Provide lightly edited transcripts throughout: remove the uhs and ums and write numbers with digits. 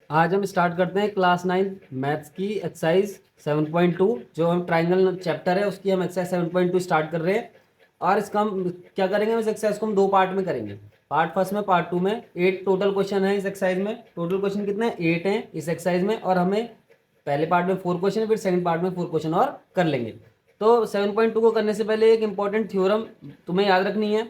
आज हम स्टार्ट करते हैं क्लास 9 मैथ्स की एक्सरसाइज 7.2। जो हम ट्राइंगल चैप्टर है उसकी हम एक्सरसाइज 7.2 स्टार्ट कर रहे हैं। और इसका हम क्या करेंगे, इस एक्सरसाइज को हम दो पार्ट में करेंगे। पार्ट फर्स्ट में, पार्ट टू में 8 टोटल क्वेश्चन है इस एक्सरसाइज में। टोटल क्वेश्चन कितने हैं? 8 हैं इस एक्सरसाइज में। और हमें पहले पार्ट में 4 क्वेश्चन, फिर सेकंड पार्ट में 4 क्वेश्चन और कर लेंगे। तो 7.2 को करने से पहले एक इंपॉर्टेंट थ्योरम तुम्हें याद रखनी है।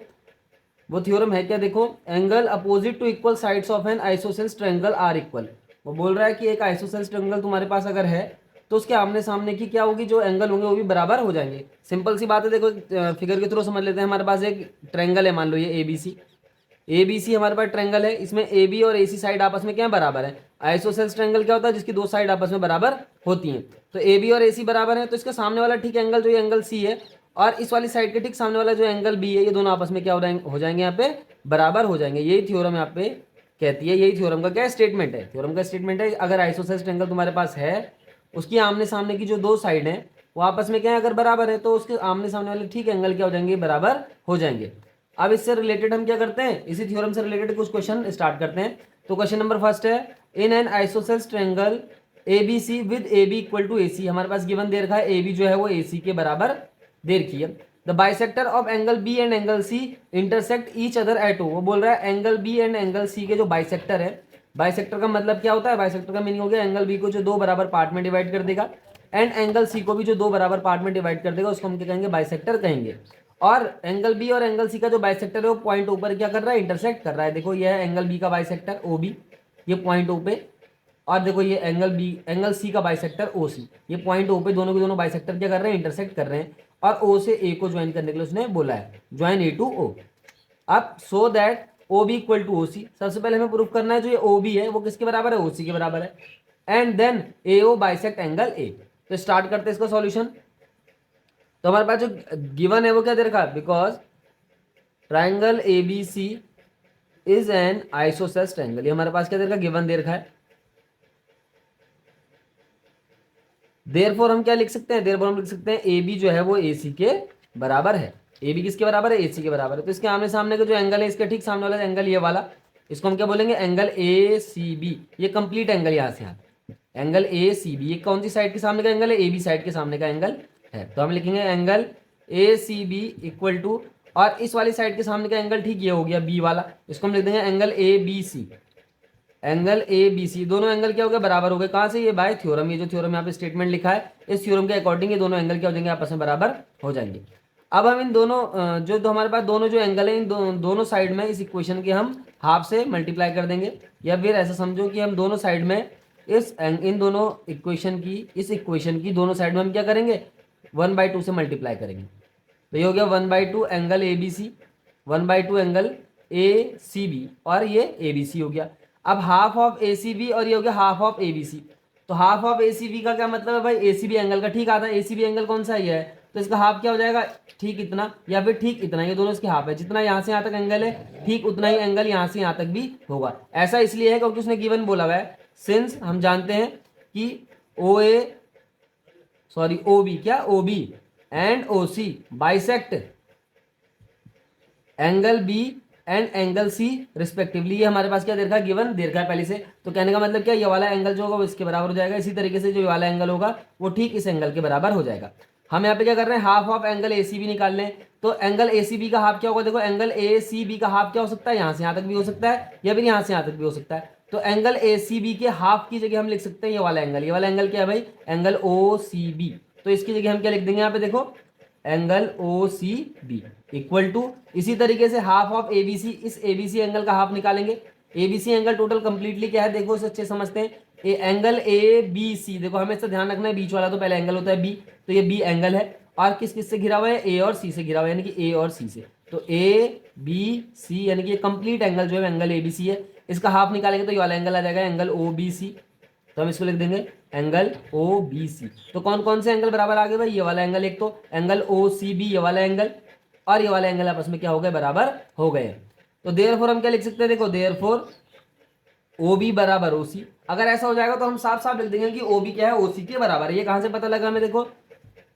वो थ्योरम है क्या? देखो, angle opposite to equal sides of an isosceles triangle are equal. वो बोल रहा है कि एक आइसोसेल्स ट्रायंगल तुम्हारे पास अगर है तो उसके आमने सामने की क्या होगी, जो एंगल होंगे वो भी बराबर हो जाएंगे। सिंपल सी बात है। देखो फिगर के थ्रू समझ लेते हैं। हमारे पास एक ट्रायंगल है, मान लो ये ए बी सी हमारे पास ट्रायंगल है। इसमें ए बी और ए सी साइड आपस में क्या है? बराबर है। आइसोसेल्स ट्रायंगल क्या होता है? जिसकी दो साइड आपस में बराबर होती हैं। तो ए बी और ए सी बराबर है, तो इसके सामने वाला ठीक एंगल जो ये एंगल सी है, और इस वाली साइड के ठीक सामने वाला जो एंगल बी है, ये दोनों आपस में क्या हो जाएंगे यहाँ पे? बराबर हो जाएंगे। यही थ्योरम यहाँ पे कहती है। यही थ्योरम का क्या स्टेटमेंट है? थ्योरम का स्टेटमेंट है, अगर आइसोसेल्स ट्रायंगल तुम्हारे पास है, उसकी आमने सामने की जो दो साइड है वो आपस में क्या है? अगर बराबर है, तो उसके आमने सामने वाले ठीक एंगल क्या हो जाएंगे? बराबर हो जाएंगे। अब इससे रिलेटेड हम क्या करते हैं? इसी थ्योरम से रिलेटेड कुछ क्वेश्चन स्टार्ट करते हैं। तो क्वेश्चन नंबर फर्स्ट है, in an isosceles triangle A B C with A B equal to A C. हमारे पास गिवन दे रखा है ए बी जो है वो ए सी के बराबर दे रखी है। The bisector of angle B and angle C intersect each other at O. वो बोल रहा है angle B and angle C के जो बाइसेक्टर है, बाइसेक्टर का मतलब क्या होता है? बाइसेक्टर का मीनिंग हो गया एंगल बी को जो दो बराबर पार्ट में डिवाइड कर देगा, एंड एंगल सी को भी जो दो बराबर पार्ट में डिवाइड कर देगा, उसको हम क्या कहेंगे? बाइसेक्टर कहेंगे। और एंगल बी और एंगल सी का जो बाइसेक्टर है वो पॉइंट ऊपर क्या कर रहा है? इंटरसेक्ट कर रहा है। देखो ये है एंगल बी का बाइसेक्टर ओ बी, ये पॉइंट ओ पे। और देखो ये एंगल सी का बाइसेक्टर ओ सी, ये पॉइंट ओ पे। दोनों के दोनों बाइसेक्टर क्या कर रहे हैं? इंटरसेक्ट कर रहे हैं। और ओ से ए को ज्वाइन करने के लिए उसने बोला है, ज्वाइन ए टू ओ। अब so that O B equal to O C. सबसे पहले हमें प्रूफ करना है जो ये ओ बी है वो किसके बराबर है? ओ सी के बराबर है। And then A O bisect angle A. तो स्टार्ट करते हैं इसका सॉल्यूशन। तो हमारे पास जो गिवन है वो क्या दे रखा है? Because triangle A B C is an isosceles triangle. ये हमारे पास क्या दे रखा है? गिवन दे रखा है। देयरफॉर हम क्या लिख सकते हैं? देयरफॉर हम लिख सकते हैं ए बी जो है वो ए सी के बराबर है। ए बी किसके बराबर है? ए सी के बराबर है। तो इसके आमने सामने का जो एंगल है, इसके ठीक सामने वाला एंगल ये वाला, इसको हम क्या बोलेंगे? Angle A C B. ये कंप्लीट एंगल यहाँ से एंगल ए सी बी। ये कौन सी साइड के सामने का एंगल है? ए बी साइड के सामने का एंगल है। तो हम लिखेंगे angle A C B equal to, और इस वाली साइड के सामने का एंगल ठीक ये हो गया बी वाला, इसको हम लिख देंगे angle A B C. Angle A B C, दोनों एंगल क्या हो गए? बराबर हो गए। कहाँ से? ये बाय थ्योरम। ये जो थ्योरम यहाँ पे स्टेटमेंट लिखा है, इस थ्योरम के अकॉर्डिंग ये दोनों एंगल क्या हो जाएंगे? आपस में बराबर हो जाएंगे। अब हम इन दोनों जो हमारे पास दोनों जो एंगल है, इन दोनों साइड में इस इक्वेशन के हम हाफ से मल्टीप्लाई कर देंगे। या फिर ऐसा समझो कि हम दोनों साइड में इन दोनों इक्वेशन की दोनों साइड में हम क्या करेंगे? 1/2 से मल्टीप्लाई करेंगे। तो ये हो गया 1/2 angle A B C, 1/2 angle A C B, और ये ए बी सी हो गया। अब half of A C B और ये हो गया half of A B C. तो half of A C B का क्या मतलब है भाई? ए सी बी एंगल का ठीक आता है। ए सी बी एंगल कौन सा ये है? तो इसका हाफ क्या हो जाएगा? ठीक इतना, या फिर ठीक इतना। ये दोनों इसके हाफ है। जितना यहाँ से यहाँ तक एंगल है, ठीक उतना ही एंगल यहाँ से यहाँ तक भी होगा। ऐसा इसलिए है क्योंकि उसने गिवन बोला हुआ है, सिंस हम जानते हैं कि ओ ए सॉरी ओ बी, क्या O B and O C bisect angle B and angle C respectively. ये हमारे पास क्या दे रखा है? गिवन दे रखा है पहले से। तो कहने का मतलब क्या, ये वाला एंगल जो होगा वो इसके बराबर हो जाएगा। इसी तरीके से जो ये वाला एंगल होगा वो ठीक इस एंगल के बराबर हो जाएगा। हम यहाँ पे क्या कर रहे हैं? Half of angle A C B निकाल लें। तो एंगल ए सी बी का हाफ क्या होगा? देखो एंगल ए सी बी का हाफ क्या हो सकता है? यहाँ से यहाँ तक भी हो सकता है, या फिर यहाँ से यहाँ तक भी हो सकता है। तो एंगल ए सी बी के हाफ की जगह हम लिख सकते हैं ये वाला एंगल। ये वाला एंगल क्या है भाई? Angle O C B. तो इसकी जगह हम क्या लिख देंगे यहाँ पे? देखो angle O C B equal to, इसी तरीके से half of A B C, इस ए बी सी एंगल का हाफ निकालेंगे। A B C angle total completely क्या है? देखो इसे अच्छे समझते हैं। एंगल ए बी सी, देखो हमें इससे ध्यान रखना है, बीच वाला तो पहले एंगल होता है बी, तो ये बी एंगल है। और किस किस से घिरा हुआ है? ए और सी से घिरा हुआ है, यानी कि ए और सी से। तो ए बी सी यानी कि ये कंप्लीट एंगल जो है एंगल ए बी सी है। इसका हाफ निकालेंगे तो ये वाला एंगल आ जाएगा एंगल ओ बी सी। तो हम इसको लिख देंगे एंगल ओ बी सी। तो कौन कौन से एंगल बराबर आ गए भाई? ये वाला एंगल एक, तो एंगल ओ सी बी, ये वाला एंगल, और ये वाला एंगल आपस में क्या हो गए? बराबर हो गए। तो देयरफॉर हम क्या लिख सकते हैं? देखो देयरफॉर ओ बी बराबर ओ सी। अगर ऐसा हो जाएगा तो हम साफ साफ लिख देंगे कि ओ बी क्या है? ओ सी के बराबर है। ये कहां से पता लगा हमें? देखो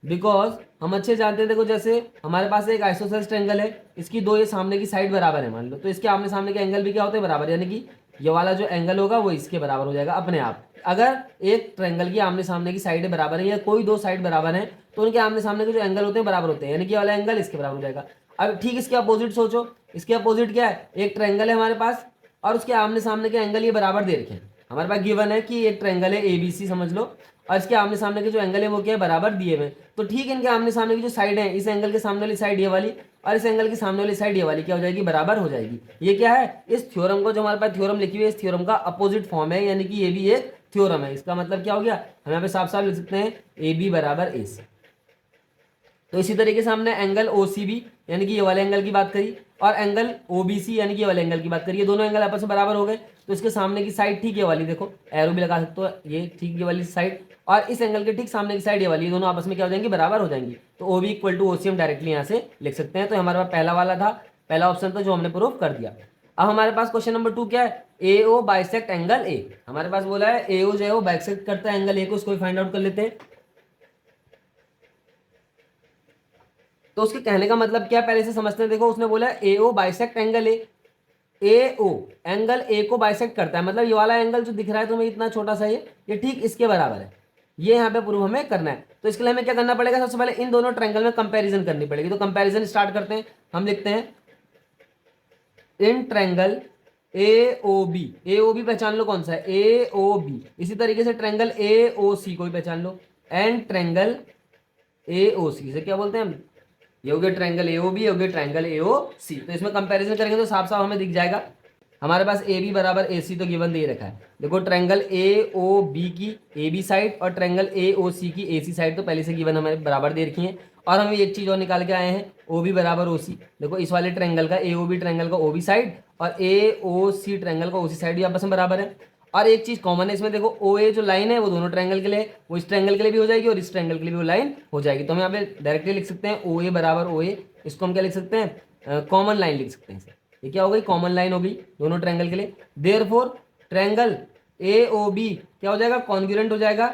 बिकॉज हम अच्छे जानते हैं। देखो जैसे हमारे पास एक आइसोसेल्स ट्रायंगल है, इसकी दो ये सामने की साइड बराबर है मान लो, तो इसके आमने सामने के एंगल भी क्या होते हैं? बराबर, यानी कि ये वाला जो एंगल होगा वो इसके बराबर हो जाएगा अपने आप। अगर एक ट्रायंगल की आमने सामने की साइड बराबर है या कोई दो साइड बराबर है तो उनके आमने सामने के जो एंगल होते हैं बराबर होते हैं, यानी कि ये वाला एंगल इसके बराबर हो जाएगा। अब ठीक इसके अपोजिट सोचो, इसके अपोजिट क्या है, एक ट्रायंगल है हमारे पास और उसके आमने सामने के एंगल ये बराबर दे रखे हैं। हमारे पास गिवन है कि एक ट्रायंगल है ABC समझ लो, और इसके आमने सामने के जो एंगल है वो क्या है, बराबर दिए हुए। तो ठीक इनके आमने सामने की जो साइड है, इस एंगल के सामने वाली साइड ये वाली और इस एंगल की सामने वाली साइड ये वाली क्या हो जाएगी, बराबर हो जाएगी। ये क्या है, इस थ्योरम को, जो हमारे पास थ्योरम लिखी हुई है, इस थ्योरम का अपोजिट फॉर्म है, यानी कि ये भी एक थ्योरम है। इसका मतलब क्या हो गया, हम यहाँ पे साफ साफ लिख सकते हैं AB बराबर AC। तो इसी तरीके से हमने एंगल OCB यानी कि ये वाले एंगल की बात करी, और एंगल OBC यानी कि ये वाले एंगल की बात करी, ये दोनों एंगल आपस में बराबर हो गए। तो इसके सामने की साइड ठीक ये वाली, देखो एरो भी लगा सकते हो, ये ठीक ये वाली साइड, और इस एंगल के ठीक सामने की साइड ये वाली, ये दोनों आपस में क्या हो जाएंगी, बराबर हो जाएंगी। तो OB इक्वल टू OC हम डायरेक्टली यहाँ से लिख सकते हैं। तो हमारे पास पहला वाला था, पहला ऑप्शन था जो हमने प्रूव कर दिया। अब हमारे पास क्वेश्चन नंबर 2 क्या है, AO बाइसेक्ट एंगल A। हमारे पास बोला है AO जो है वो बाइसेक्ट करता है एंगल A को, उसको फाइंड आउट कर लेते हैं। तो उसके कहने का मतलब क्या, पहले से समझते हैं। देखो उसने बोला AO bisect angle A, AO angle A को बाइसेक्ट करता है, मतलब ये वाला एंगल जो दिख रहा है तुम्हें इतना छोटा सा, ये ठीक इसके बराबर है। ये यहाँ पे प्रूव हमें करना है। तो इसके लिए हमें क्या करना पड़ेगा, सबसे पहले इन दोनों ट्रायंगल में कंपैरिजन करनी पड़ेगी। तो कंपैरिजन स्टार्ट करते हैं, हम लिखते हैं इन ट्रायंगल AOB पहचान लो कौन सा है, AOB। इसी तरीके से ट्रायंगल AOC को भी पहचान लो, एंड ट्रायंगल AOC से क्या बोलते हैं हम, ये हो गया ट्रायंगल AOB, ये हो गया ट्रायंगल AOC। तो इसमें कंपैरिजन करेंगे तो साफ साफ हमें दिख जाएगा। हमारे पास AB बराबर AC तो गिवन दे ही रखा है। देखो ट्रायंगल AOB की AB साइड और ट्रायंगल AOC की AC साइड तो पहले से गिवन हमारे बराबर दे रखी है। और हम एक चीज और निकाल के आए हैं, OB बराबर OC। देखो इस वाले ट्रायंगल का AOB ट्रायंगल का OB साइड और AOC ट्रायंगल का OC साइड भी आपस में बराबर है। और एक चीज कॉमन है इसमें, देखो OA जो लाइन है वो दोनों ट्रायंगल के लिए, वो इस ट्रायंगल के लिए भी हो जाएगी और इस ट्रायंगल के लिए भी वो लाइन हो जाएगी। तो हम यहाँ पे डायरेक्टली लिख सकते हैं OA बराबर OA। इसको हम क्या लिख सकते हैं, कॉमन लाइन लिख सकते हैं इसे। ये क्या हो गई, कॉमन लाइन हो गई दोनों ट्रायंगल के लिए। देयरफॉर ट्रायंगल AOB क्या हो जाएगा, कॉन्ग्रुएंट हो जाएगा।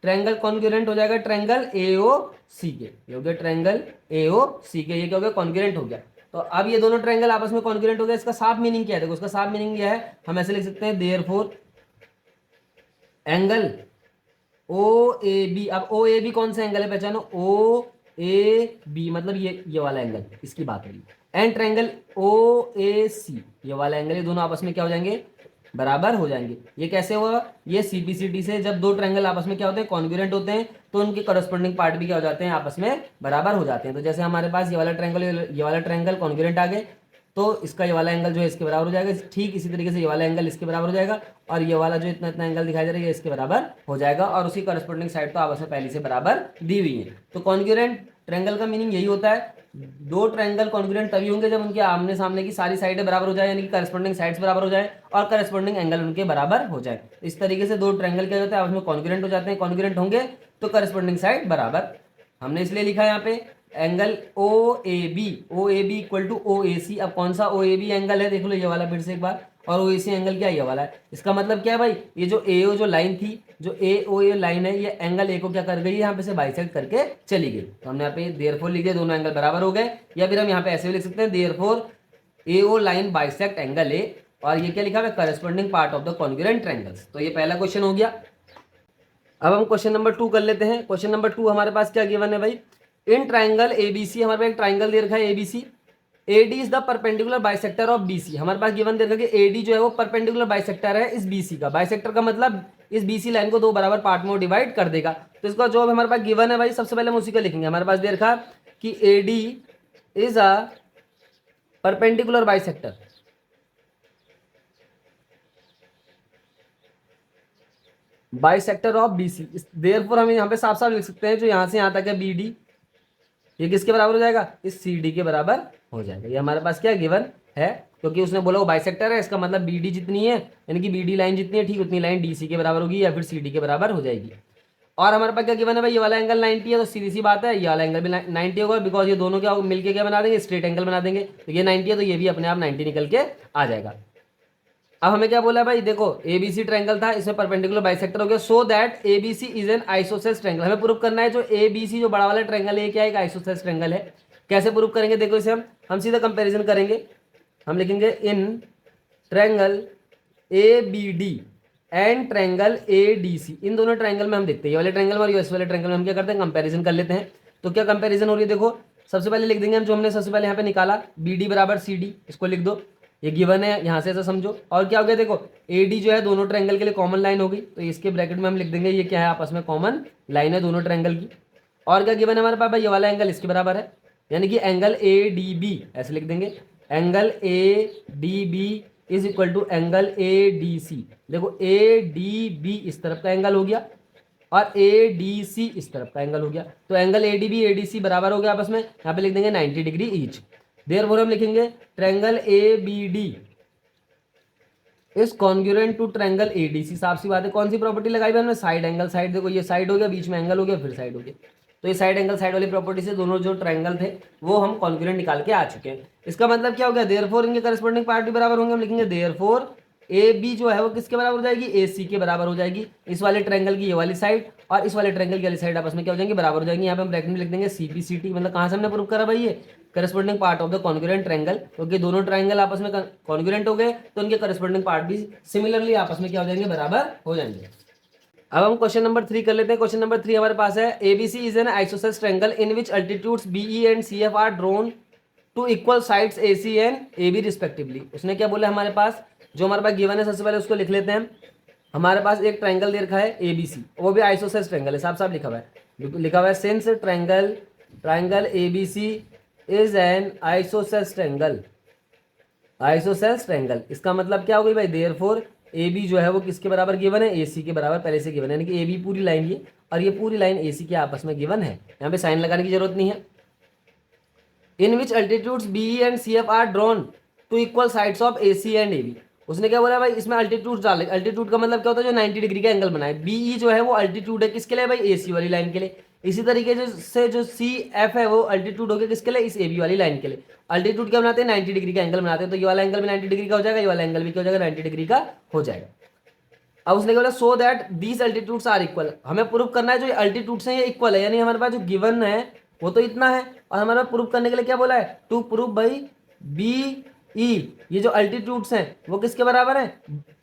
ट्रायंगल कॉन्ग्रुएंट हो जाएगा ट्रायंगल AOC के, ये हो गया ट्रायंगल AOC के, ये क्या हो गया, कॉन्ग्रुएंट हो गया। तो अब ये दोनों ट्रायंगल आपस में कॉन्ग्रुएंट हो गया। इसका साफ मीनिंग क्या है, देखो उसका साफ मीनिंग यह है, हम ऐसे लिख सकते हैं देयरफॉर एंगल OAB। अब OAB कौन सा एंगल है, पहचानो, OAB मतलब ये वाला एंगल, इसकी बात हो रही है। एंड ट्रायंगल OAC ये वाला एंगल, ये दोनों आपस में क्या हो जाएंगे, बराबर हो जाएंगे। ये कैसे हुआ, ये CPCT से जब दो ट्रायंगल आपस में क्या होते हैं, कॉन्ग्रुएंट होते हैं, तो उनके करस्पॉन्डिंग पार्ट भी क्या हो जाते हैं, आपस में बराबर हो जाते हैं। तो जैसे हमारे पास ये वाला ट्रायंगल कॉन्ग्रुएंट आ गए, तो इसका ये वाला एंगल जो है इसके बराबर हो जाएगा। ठीक इसी तरीके से ये वाला एंगल इसके बराबर हो जाएगा, और ये वाला जो इतना इतना एंगल दिखाई दे रहा है ये इसके बराबर हो जाएगा। और उसी करस्पॉन्डिंग साइड तो आपस में पहले से बराबर दी हुई है। तो कॉन्ग्रुएंट ट्रायंगल का मीनिंग यही होता है, दो ट्रायंगल कॉन्ग्रुएंट तभी होंगे जब उनके आमने सामने की सारी साइडें बराबर हो जाए, यानी कि करस्पॉन्डिंग साइड्स बराबर हो जाए और करस्पॉन्डिंग एंगल उनके बराबर हो जाए। इस तरीके से दो ट्रायंगल क्या होता है, आपस में कॉन्ग्रुएंट हो जाते हैं। कॉन्ग्रुएंट होंगे तो करस्पॉन्डिंग साइड बराबर, हमने इसलिए लिखा है यहाँ पे angle OAB equal to OAC। अब कौन सा OAB एंगल है, देख लो ये वाला फिर से एक बार, और OAC एंगल क्या है, ये वाला है। इसका मतलब क्या है भाई, ये जो AO जो लाइन थी, जो AO ये लाइन है, ये एंगल A को क्या कर गई, यहाँ पे से बाइसेक्ट करके चली गई। तो हमने यहाँ पे देयरफॉर लिख दिया, दोनों एंगल बराबर हो गए। या फिर हम यहाँ पे ऐसे भी लिख सकते हैं therefore AO line bisect angle A, और ये क्या लिखा है, corresponding part of the congruent triangles. तो ये पहला क्वेश्चन हो गया। अब हम क्वेश्चन नंबर 2 कर लेते हैं। क्वेश्चन नंबर 2 हमारे पास क्या गिवन है भाई, इन ट्राइंगल ABC, हमारे पास एक ट्राइंगल दे रखा है ABC, AD is the perpendicular bisector of BC। हमारे पास गिवन दे रखा है कि AD जो है वो परपेंडिकुलर बाइसेक्टर है इस BC का। बाइसेक्टर का मतलब इस BC लाइन को दो बराबर पार्ट में डिवाइड कर देगा। तो इसका जवाब हमारे पास गिवन है भाई, सबसे पहले हम उसी को लिखेंगे। हमारे पास दे रखा कि AD is a perpendicular bisector, bisector of BC। Therefore हम यहाँ पे साफ साफ लिख सकते हैं, जो यहाँ से यहाँ तक है BD, ये किसके बराबर हो जाएगा, इस CD के बराबर हो जाएगा। ये हमारे पास क्या गिवन है, क्योंकि उसने बोला वो बाइसेक्टर है, इसका मतलब BD जितनी है, यानी कि BD लाइन जितनी है ठीक उतनी लाइन DC के बराबर होगी या फिर CD के बराबर हो जाएगी। और हमारे पास क्या गिवन है भाई, ये वाला एंगल 90 है, तो सीधी सी बात है ये वाला एंगल भी 90 होगा, बिकॉज ये दोनों क्या मिलके क्या बना देंगे, स्ट्रेट एंगल बना देंगे। तो ये 90 है तो ये भी अपने आप 90 निकल के आ जाएगा। अब हमें क्या बोला भाई, देखो ABC ट्रायंगल था, इसमें परपेंडिकुलर बाइसेक्टर हो गया, so that ABC is an isosceles triangle. हमें प्रूव करना है जो ABC जो बड़ा वाला ट्रायंगल है क्या एक आइसोसेलेस ट्रायंगल है। कैसे प्रूव करेंगे, देखो इसे हम सीधा कंपैरिजन करेंगे। हम लिखेंगे in triangle A B D and triangle A D C, इन दोनों ट्रायंगल में हम देखते हैं, ये वाले ट्रायंगल और इस वाले ट्रायंगल में हम क्या करते हैं, कंपैरिजन कर लेते हैं। तो क्या कंपैरिजन हो रही है, देखो सबसे पहले लिख देंगे हम जो हमने सबसे पहले यहाँ पे निकाला, बी डी बराबर सी डी, इसको लिख दो, ये गिवन है, यहाँ से ऐसा समझो। और क्या हो गया, देखो ए डी जो है दोनों ट्रायंगल के लिए कॉमन लाइन हो गई, तो इसके ब्रैकेट में हम लिख देंगे ये क्या है, आपस में कॉमन लाइन है दोनों ट्रायंगल की। और क्या गिवन है हमारे पास भाई, ये वाला एंगल इसके बराबर है, यानी कि एंगल ए डी बी, ऐसे लिख देंगे angle A D B is equal to angle A D C. देखो ए डी बी इस तरफ का एंगल हो गया और ए डी सी इस तरफ का एंगल हो गया, तो angle A D B A D C बराबर हो गया आपस में, यहाँ पे लिख देंगे 90 डिग्री ईच। देयरफॉर हम लिखेंगे triangle A B D is congruent to triangle A D C. साफ सी बात है, कौन सी प्रॉपर्टी लगाई है हमने, साइड एंगल साइड, देखो ये साइड हो गया, बीच में एंगल हो गया, फिर साइड हो गया, तो ये साइड एंगल साइड वाली प्रॉपर्टी से दोनों जो ट्रायंगल थे वो हम कॉन्ग्रुएंट निकाल के आ चुके हैं। इसका मतलब क्या हो गया, देयरफॉर इनके करस्पॉन्डिंग पार्ट भी बराबर होंगे, हम लिखेंगे देयरफॉर ए बी जो है वो किसके बराबर हो जाएगी, ए सी के बराबर हो जाएगी। इस वाले ट्रायंगल की ये वाली साइड और इस वाले ट्रायंगल की वाली साइड आपस में क्या हो जाएंगे, बराबर हो जाएंगे। यहाँ पे हम ब्रैकेट में लिख देंगे सी पी सी टी, मतलब कहाँ से हमने प्रूव करा भाई, ये corresponding part of the congruent triangle, क्योंकि दोनों ट्रायंगल आपस में कॉन्ग्रुएंट हो गए तो उनके करस्पॉन्डिंग पार्ट भी सिमिलरली आपस में क्या हो जाएंगे, बराबर हो जाएंगे। अब हम क्वेश्चन नंबर 3 कर लेते हैं। क्वेश्चन नंबर 3 हमारे पास है, ABC is an isosceles triangle in which altitudes BE and CF are drawn to equal sides AC and AB respectively. उसने क्या बोला हमारे पास, जो हमारे पास गिवन है सबसे पहले उसको लिख लेते हैं। हमारे पास एक ट्रायंगल दे रखा है एबीसी, वो भी आइसोसेलेस ट्रायंगल है, साफ साफ लिखा हुआ है, लिखा हुआ है since triangle ABC is an isosceles triangle, isosceles triangle. इसका मतलब क्या हो गई भाई, देयरफॉर ए बी जो है वो किसके बराबर गिवन है, ए सी के बराबर पहले से गिवन है, यानी कि ए बी पूरी लाइन ये और ये पूरी लाइन ए सी के आपस में गिवन है, यहाँ पे साइन लगाने की जरूरत नहीं है। In which altitudes B and C F are drawn to equal sides of A C and A B. उसने क्या बोला भाई, इसमें अल्टीट्यूड डाले, अल्टीट्यूड का मतलब क्या होता है, जो 90 डिग्री का एंगल बनाए। बीई जो है वो अल्टीट्यूड है किसके लिए भाई, ए सी वाली लाइन के लिए। इसी तरीके से जो सी एफ है वो अल्टीट्यूड हो गया किसके लिए, इस ए बी वाली लाइन के लिए। अल्टीट्यूड क्या बनाते हैं, 90 डिग्री का एंगल बनाते हैं, तो ये वाला एंगल भी 90 डिग्री का हो जाएगा, ये वाला एंगल भी क्या हो जाएगा, 90 डिग्री का हो जाएगा। अब उसने क्या बोला, so that these altitudes are equal, हमें प्रूव करना है जो अल्टीट्यूड्स हैं ये इक्वल है, यानी हमारे पास जो गिवन है वो तो इतना है, और हमारे पास प्रूव करने के लिए क्या बोला है, टू प्रूव भाई बी ई, ये जो अल्टीट्यूड्स हैं वो किसके बराबर है,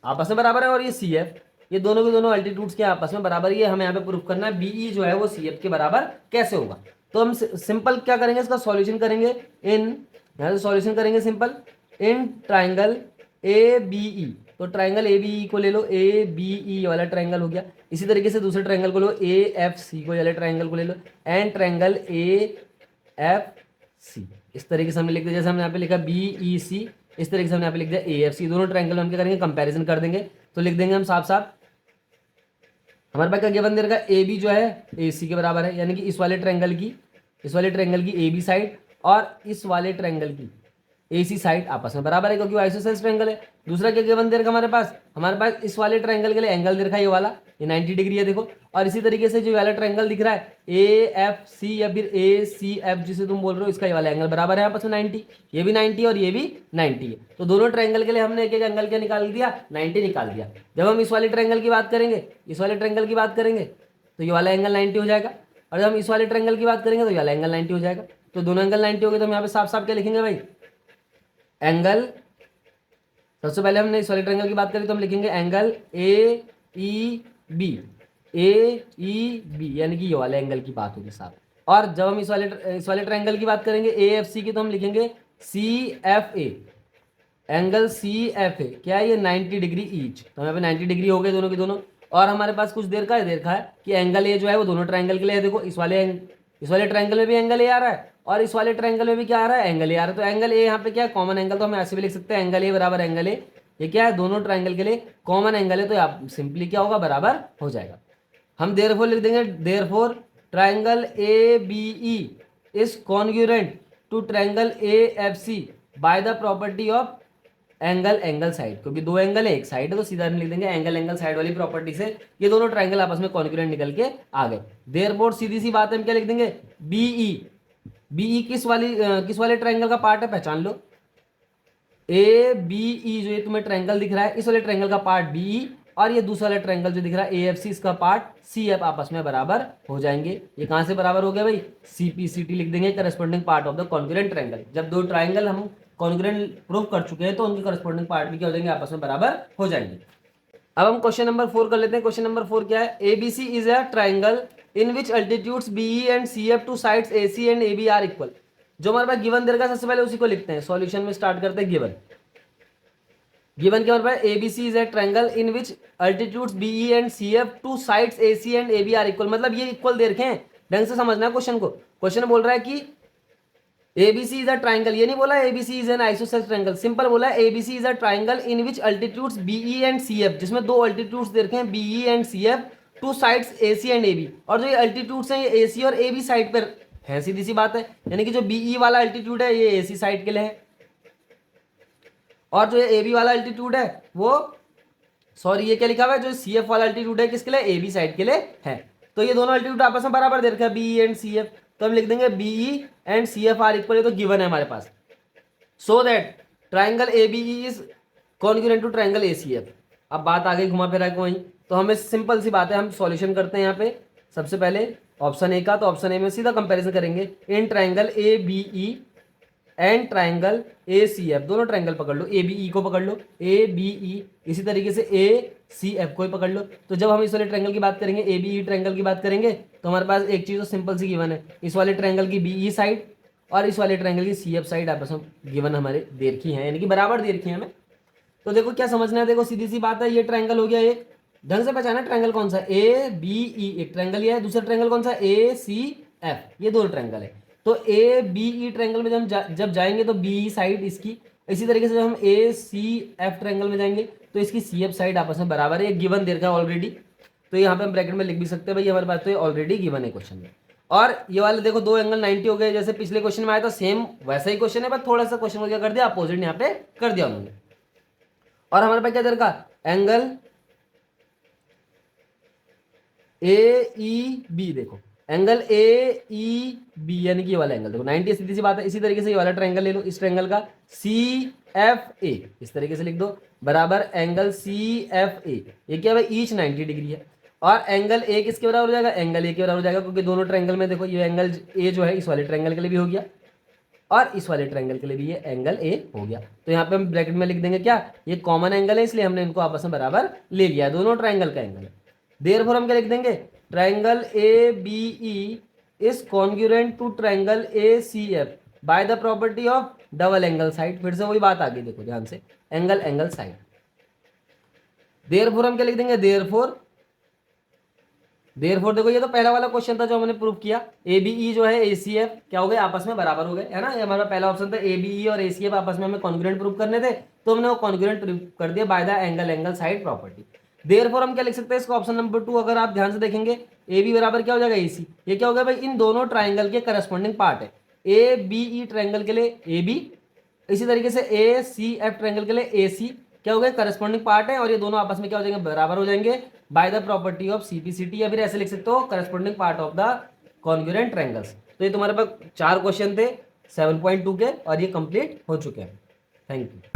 आपस में बराबर है, और ये सी एफ, ये दोनों के दोनों अल्टीट्यूड्स के आपस में बराबर, ये हमें यहाँ पे प्रूव करना है बीई जो है वो सी एफ के बराबर कैसे होगा। तो हम सिंपल क्या करेंगे, इसका सॉल्यूशन करेंगे इन, यहाँ से सॉल्यूशन करेंगे simple, in triangle A B E, तो ट्राइंगल ए बी ई को ले लो, ए बी ई वाला ट्राइंगल हो गया। इसी तरीके से दूसरे ट्राइंगल को लो, ए एफ सी को वाले ट्राइंगल को ले लो, and triangle A F C. इस तरीके से हमने लिख दिया, जैसे हमने यहाँ पे लिखा बी ई सी, इस तरीके से हमने यहाँ पे लिख दिया ए एफ सी। दोनों ट्राइंगल हम क्या करेंगे, कंपैरिजन कर देंगे, तो लिख देंगे हम साफ साफ, हमारे पास क्या गिवन दे रखा है, ए बी जो है ए सी के बराबर है, यानी कि इस वाले ट्राइंगल की ए बी साइड और इस वाले ट्राइंगल की ए सी साइड आपस में बराबर है, क्योंकि वो आइसोसेलेस ट्रायंगल है। दूसरा क्या गिवन दे रखा हमारे पास इस वाले ट्रायंगल के लिए एंगल दे रखा है ये वाला, ये 90 डिग्री है देखो। और इसी तरीके से जो वाला ट्रायंगल दिख रहा है ए एफ सी या फिर ए सी एफ जिसे तुम बोल रहे हो, इसका ये वाला एंगल बराबर है आपस में 90, ये भी 90 और ये भी 90 है। तो दोनों ट्रायंगल के लिए हमने एक एक एंगल क्या निकाल दिया, 90 निकाल दिया। जब हम इस वाले ट्रायंगल की बात करेंगे, तो ये वाला एंगल 90 हो जाएगा, और जब हम इस वाले ट्रायंगल की बात करेंगे तो ये वाला एंगल 90 हो जाएगा। तो दोनों एंगल 90 हो गए, तो हम यहाँ पे साफ साफ क्या लिखेंगे भाई, एंगल, सबसे पहले हमने इस वाले ट्रायंगल की बात करी तो हम लिखेंगे एंगल ए ई बी, यानी कि ये वाले एंगल की बात होगी साहब। और जब हम इस वाले ट्रायंगल की बात करेंगे ए एफ सी की, तो हम लिखेंगे C F A, angle C F A क्या है, ये 90 डिग्री ईच। तो यहाँ पे 90 डिग्री हो गए दोनों के दोनों। और हमारे पास कुछ देर का है कि एंगल ए जो है वो दोनों ट्रायंगल के लिए है। देखो इस वाले ट्रायंगल में भी एंगल ए आ रहा है और इस वाले ट्रायंगल में भी क्या आ रहा है, एंगल ए आ रहा है। तो एंगल ए यहाँ पे क्या है, कॉमन एंगल, तो हम ऐसे भी लिख सकते हैं एंगल ए बराबर एंगल ए, ये क्या है, दोनों ट्रायंगल के लिए कॉमन एंगल है, तो आप सिंपली क्या होगा, बराबर हो जाएगा। हम देयरफॉर लिख देंगे, therefore triangle A B E is congruent to triangle A F C by the property of angle side, क्योंकि दो एंगल है एक साइड है, तो सीधा हम लिख देंगे एंगल साइड वाली प्रॉपर्टी से ये दोनों ट्रायंगल आपस में कॉन्ग्रुएंट निकल के आ गए। देयरफॉर सीधी सी बात है, हम क्या लिख देंगे, बीई किस वाले ट्रायंगल का पार्ट है, पहचान लो, ए बी ई जो ये तुम्हें ट्रायंगल दिख रहा है, इस वाले ट्रायंगल का पार्ट बीई, और ये दूसरा वाला ट्रायंगल जो दिख रहा है ए एफ सी, इसका पार्ट सी एफ आपस में बराबर हो जाएंगे। ये कहां से बराबर हो गया भाई, सी पी सी टी लिख देंगे, corresponding part of the congruent triangle. जब दो ट्रायंगल हम कॉन्ग्रुएंट प्रूव कर चुके हैं तो उनके करस्पॉन्डिंग पार्ट भी क्या हो जाएंगे, आपस में बराबर हो जाएंगे। अब हम क्वेश्चन नंबर 4 कर लेते हैं। क्वेश्चन नंबर 4 क्या है, ABC is a triangle in which altitudes BE and CF to sides AC and AB are equal. जो हमारे पास गिवन देगा सबसे पहले उसी को लिखते हैं, सॉल्यूशन में स्टार्ट करते हैं। गिवन क्या हमारे पास, ABC is a triangle in which altitudes BE and CF to sides AC and AB are equal, मतलब ये इक्वल दे रखे हैं, ढंग से समझना है क्वेश्चन को। क्वेश्चन बोल रहा है कि एबीसी इज अ ट्राइंगल, ये नहीं बोला ABC is an isosceles triangle, simple बोला है ABC is a triangle in which altitudes BE and CF, जिसमें दो अल्टीट्यूड्स दे रखे हैं BE and CF to sides AC and AB, और जो ये अल्टीट्यूड्स हैं ये एसी और एबी साइड पर है, सीधी सी बात है। यानी कि जो बीई वाला अल्टीट्यूड है ये एसी साइड के लिए है, और जो ए बी वाला अल्टीट्यूड है वो, सॉरी ये क्या लिखा हुआ है, जो सी एफ वाला अल्टीट्यूड है किसके लिए, ए बी साइड के लिए है। तो ये दोनों अल्टीट्यूड आपस में बराबर दे रखा है बीई एंड सी एफ, तो हम लिख देंगे BE and C F are equal, ये तो गिवन है हमारे पास। So that triangle A B is congruent to triangle A C F. अब बात आगे घुमा फिरा के वहीं, तो हमें सिंपल सी बात है, हम सॉल्यूशन करते हैं यहाँ पे। सबसे पहले ऑप्शन ए का, तो ऑप्शन ए में सीधा कंपैरिजन करेंगे, in triangle A B E and triangle A C F, दोनों ट्राइंगल पकड़ लो, ए बी ई को पकड़ लो, ए बी ई, इसी तरीके से ए सी एफ को ही पकड़ लो। तो जब हम इस वाले ट्राइंगल की बात करेंगे, ए बी ई ट्राइंगल की बात करेंगे, तो हमारे पास एक चीज़ तो सिंपल सी गिवन है, इस वाले ट्राइंगल की बी ई साइड और इस वाले ट्राइंगल की सी एफ साइड आपस में गिवन हमारे दे रखी है, यानी कि बराबर दे रखी है हमें। तो देखो क्या समझना है, देखो सीधी सी बात है, ये ट्राइंगल हो गया, ये ढंग से पहचाना ट्राइंगल कौन सा, ए बी ई एक ट्राइंगल ये है, दूसरा ट्राइंगल कौन सा, ए सी एफ, ये दोनों ट्राइंगल है। तो ए बी ई ट्रायंगल में जब जाएंगे तो बी साइड इसकी, इसी तरीके से जब हम ए सी एफ ट्रायंगल में जाएंगे तो इसकी सी एफ साइड आपस में बराबर है, ये गिवन दे रखा है ऑलरेडी। तो यहाँ पे हम ब्रैकेट में लिख भी सकते हैं भाई हमारे पास तो ये ऑलरेडी गिवन है क्वेश्चन में। और ये वाले देखो दो एंगल 90 हो गए, जैसे पिछले क्वेश्चन में आया था सेम वैसा ही क्वेश्चन है, बस थोड़ा सा क्वेश्चन को क्या कर दिया, अपोजिट यहाँ पे कर दिया उन्होंने। और हमारे पास क्या दे रखा, एंगल ए ई बी, देखो एंगल ए ई बी यानी कि ये वाला एंगल देखो 90, सीधी सी बात है। इसी तरीके से ये वाला ट्रायंगल ले लो, इस ट्रायंगल का सी एफ ए इस तरीके से लिख दो, बराबर एंगल सी एफ ए, ये क्या है ईच 90 डिग्री है। और एंगल ए किसके बराबर हो जाएगा, एंगल ए के बराबर हो जाएगा, क्योंकि दोनों ट्रायंगल में देखो ये एंगल ए जो है इस वाले ट्रायंगल के लिए भी हो गया और इस वाले ट्रायंगल के लिए भी ये एंगल ए हो गया। तो यहाँ पे हम ब्रैकेट में लिख देंगे क्या, ये कॉमन एंगल है इसलिए हमने इनको आपस में बराबर ले लिया, दोनों ट्रायंगल का एंगल है। देयरफॉर हम क्या लिख देंगे, triangle A B E is congruent to triangle A C F by the property of double angle side. फिर से वही बात आ गई, देखो ध्यान से, एंगल एंगल साइड। देयरफॉर हम क्या लिख देंगे, देयरफॉर देखो ये तो पहला वाला क्वेश्चन था जो हमने प्रूव किया, ए बी ई जो है ए सी एफ क्या हो गए, आपस में बराबर हो गए, है ना। ये हमारा पहला ऑप्शन था, ए बी ई और ए सी एफ आपस में हमें कॉन्ग्रुएंट प्रूव करने थे, तो हमने वो कॉन्ग्रुएंट प्रूव कर दिया by the angle angle side property. Therefore हम क्या लिख सकते हैं इसको, ऑप्शन नंबर 2 अगर आप ध्यान से देखेंगे, ए बी बराबर क्या हो जाएगा ए सी, ये क्या हो गया भाई, इन दोनों ट्राइंगल के करस्पॉन्डिंग पार्ट है, ए बी ई ट्राइंगल के लिए ए बी, इसी तरीके से ए सी एफ ट्राइंगल के लिए ए सी क्या हो गया, करस्पॉन्डिंग पार्ट है, और ये दोनों आपस में क्या हो जाएंगे, बराबर हो जाएंगे bye the property of CPCT, या फिर ऐसे लिख सकते हो corresponding part of the congruent triangles. तो ये तुम्हारे पास 4 क्वेश्चन थे 7.2 के और ये कंप्लीट हो चुके हैं। Thank you.